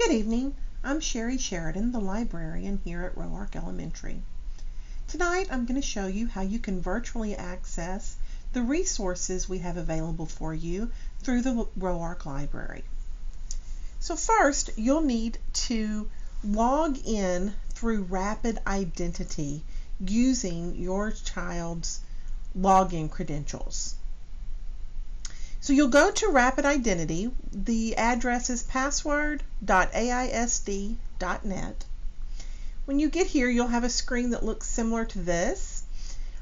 Good evening. I'm Sherry Sheridan, the librarian here at Roark Elementary. Tonight I'm going to show you how you can virtually access the resources we have available for you through the Roark Library. So first, you'll need to log in through Rapid Identity using your child's login credentials. So you'll go to Rapid Identity. The address is password.aisd.net. When you get here, you'll have a screen that looks similar to this.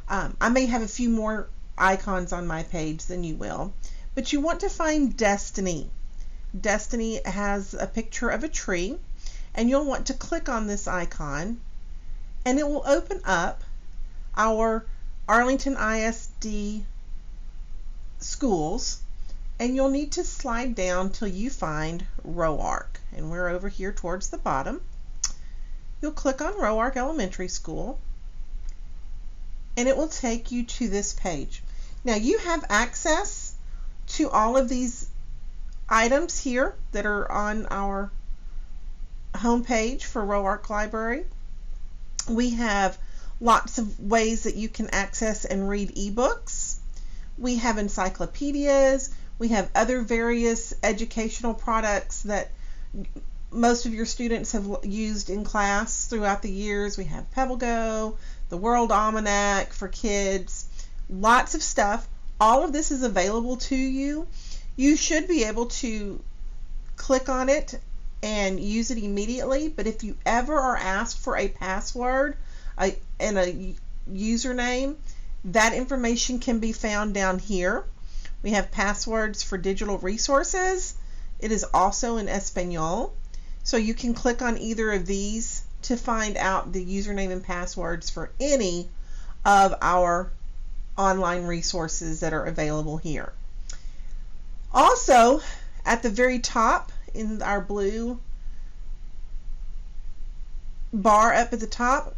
I may have a few more icons on my page than you will, but you want to find Destiny. Destiny has a picture of a tree, and you'll want to click on this icon, and it will open up our Arlington ISD schools, and you'll need to slide down till you find Roark, and we're over here towards the bottom. You'll click on Roark Elementary School, and it will take you to this page. Now you have access to all of these items here that are on our home page for Roark Library. We have lots of ways that you can access and read ebooks. We have encyclopedias. We have other various educational products that most of your students have used in class throughout the years. We have PebbleGo, the World Almanac for kids, lots of stuff. All of this is available to you. You should be able to click on it and use it immediately, but if you ever are asked for a password and a username, that information can be found down here. We have passwords for digital resources. It is also in Espanol. So you can click on either of these to find out the username and passwords for any of our online resources that are available here. Also, at the very top in our blue bar up at the top,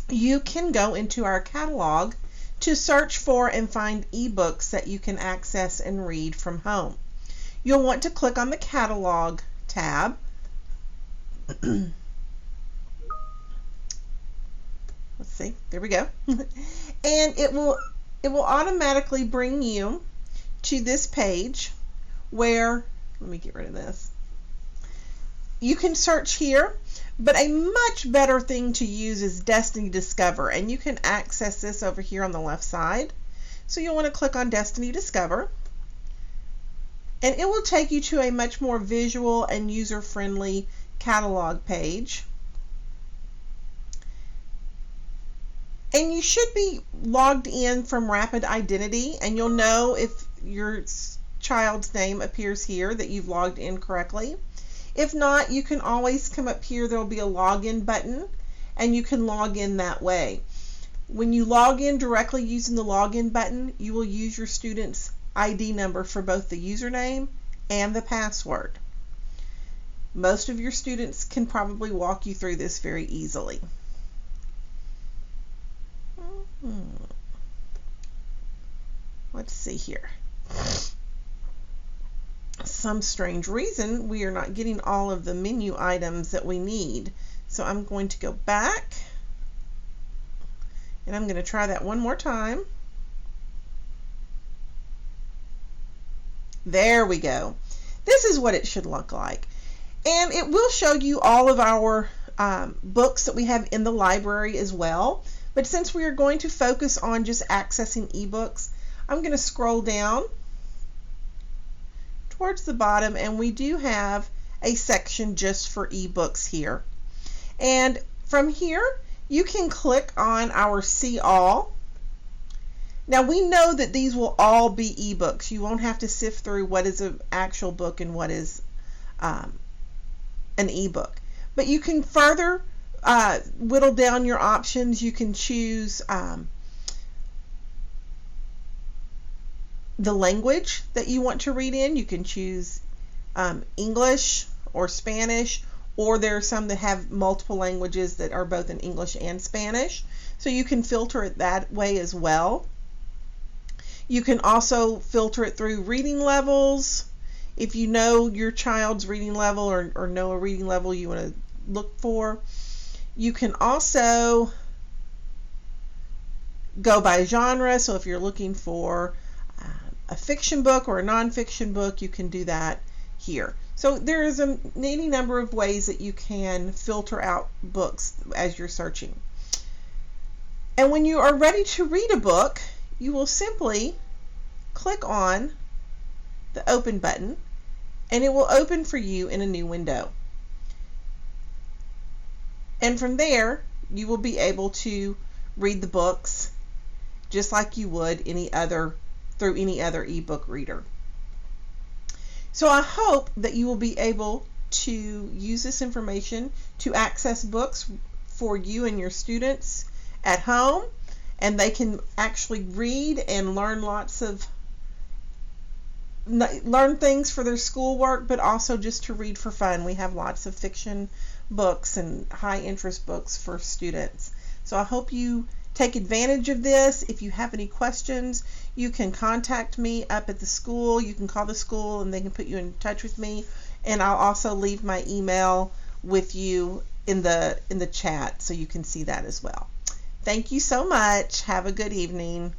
you can go into our catalog to search for and find ebooks that you can access and read from home. You'll want to click on the catalog tab. Let's see, there we go. And it will automatically bring you to this page where, let me get rid of this. You can search here, but a much better thing to use is Destiny Discover, and you can access this over here on the left side. So you'll want to click on Destiny Discover, and it will take you to a much more visual and user-friendly catalog page. And you should be logged in from Rapid Identity, and you'll know if your child's name appears here that you've logged in correctly. If not, you can always come up here. There will be a login button, and you can log in that way. When you log in directly using the login button, you will use your student's ID number for both the username and the password. Most of your students can probably walk you through this very easily. Let's see here. Some strange reason we are not getting all of the menu items that we need. So I'm going to go back, and I'm going to try that one more time. There we go. This is what it should look like. And it will show you all of our books that we have in the library as well. But since we are going to focus on just accessing ebooks, I'm going to scroll down towards the bottom, and we do have a section just for ebooks here. And from here, you can click on our See All. Now we know that these will all be ebooks. You won't have to sift through what is an actual book and what is an ebook. But you can further whittle down your options. You can choose the language that you want to read in. You can choose English or Spanish, or there are some that have multiple languages that are both in English and Spanish. So you can filter it that way as well. You can also filter it through reading levels. If you know your child's reading level or know a reading level you want to look for, you can also go by genre. So if you're looking for a fiction book or a nonfiction book, you can do that here. So there is any number of ways that you can filter out books as you're searching. And when you are ready to read a book, you will simply click on the open button, and it will open for you in a new window. And from there, you will be able to read the books just like you would through any other ebook reader. So I hope that you will be able to use this information to access books for you and your students at home, and they can actually read and learn learn things for their schoolwork, but also just to read for fun. We have lots of fiction books and high interest books for students. So I hope you take advantage of this. If you have any questions, you can contact me up at the school. You can call the school and they can put you in touch with me. And I'll also leave my email with you in the chat so you can see that as well. Thank you so much. Have a good evening.